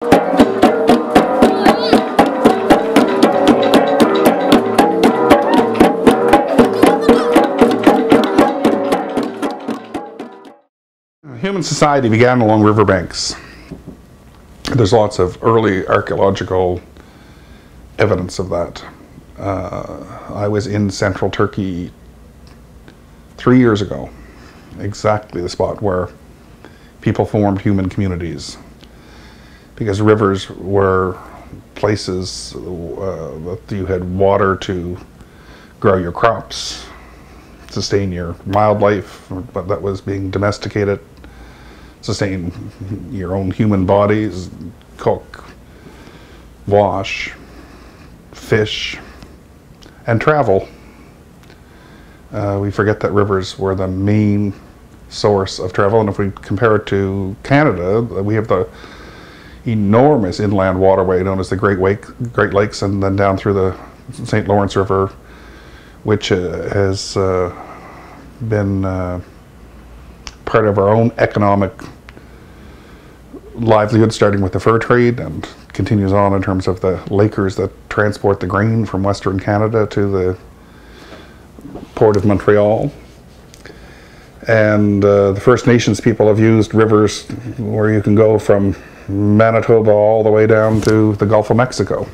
Human society began along riverbanks. There's lots of early archaeological evidence of that. I was in central Turkey 3 years ago, exactly the spot where people formed human communities, because rivers were places that you had water to grow your crops, sustain your wildlife, but that was being domesticated, sustain your own human bodies, cook, wash, fish, and travel. We forget that rivers were the main source of travel, and if we compare it to Canada, we have the enormous inland waterway known as the Great Lakes, and then down through the St. Lawrence River, which has been part of our own economic livelihood, starting with the fur trade, and continues on in terms of the Lakers that transport the grain from Western Canada to the port of Montreal. And the First Nations people have used rivers where you can go from Manitoba all the way down to the Gulf of Mexico.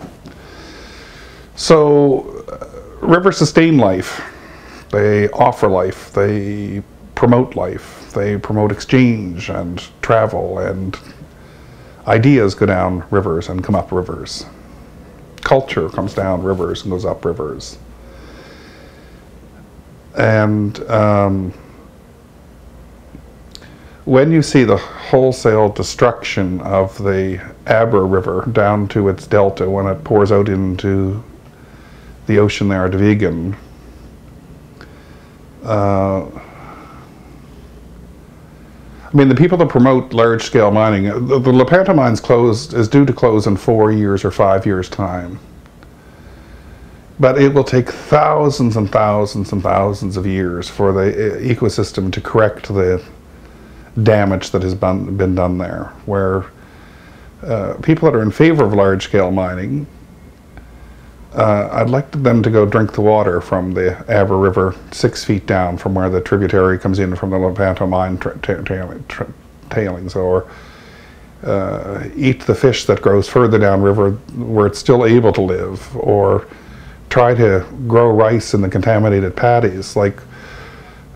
So rivers sustain life. They offer life. They promote life. They promote exchange and travel, and ideas go down rivers and come up rivers. Culture comes down rivers and goes up rivers. And when you see the wholesale destruction of the Abra River down to its delta when it pours out into the ocean there at Vegan, I mean, the people that promote large-scale mining, the Lepanto mine's is due to close in 4 years or 5 years' time. But it will take thousands and thousands and thousands of years for the ecosystem to correct the damage that has been done there, where people that are in favor of large-scale mining, I'd like them to go drink the water from the Abra River 6 feet down from where the tributary comes in from the Lepanto mine tailings, or eat the fish that grows further downriver where it's still able to live, or try to grow rice in the contaminated paddies. Like,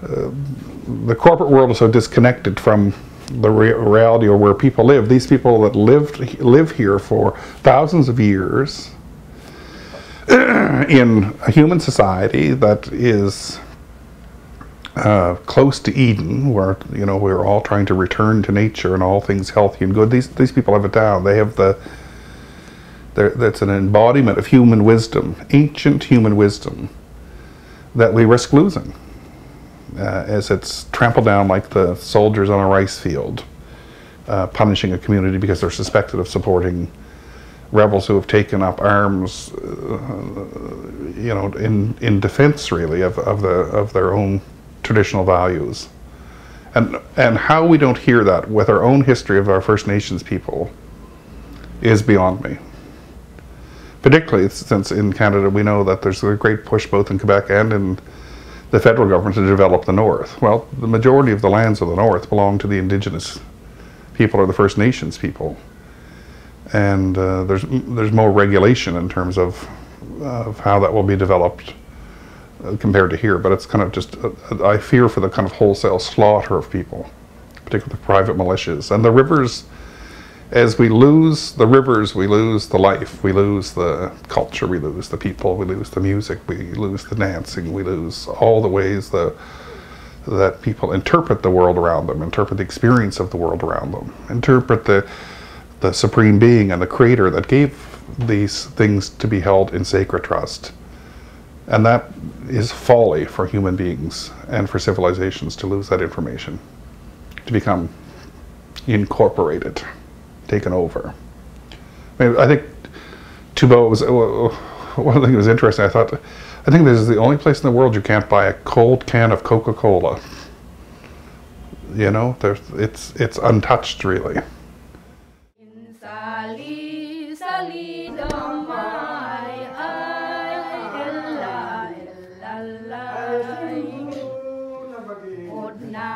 the corporate world is so disconnected from the reality of where people live. These people that live here for thousands of years in a human society that is close to Eden, where, you know, we're all trying to return to nature and all things healthy and good. These people have it down. They have that's an embodiment of human wisdom, ancient human wisdom, that we risk losing as it's trampled down like the soldiers on a rice field, punishing a community because they're suspected of supporting rebels who have taken up arms, you know, in defense, really, of their own traditional values. And how we don't hear that with our own history of our First Nations people is beyond me. Particularly since in Canada we know that there's a great push both in Quebec and in the federal government to develop the North. Well, the majority of the lands of the North belong to the indigenous people or the First Nations people. And there's more regulation in terms of how that will be developed compared to here. But it's kind of just, I fear for the kind of wholesale slaughter of people, particularly the private militias. And the rivers, as we lose the rivers, we lose the life, we lose the culture, we lose the people, we lose the music, we lose the dancing, we lose all the ways that people interpret the world around them, interpret the experience of the world around them, interpret the supreme being and the creator that gave these things to be held in sacred trust. And that is folly for human beings and for civilizations to lose that information, to become incorporated, taken over. I mean, I think Tubo was, one thing that was interesting, I think this is the only place in the world you can't buy a cold can of Coca-Cola. You know, it's untouched, really. salidamay ay ella ella od na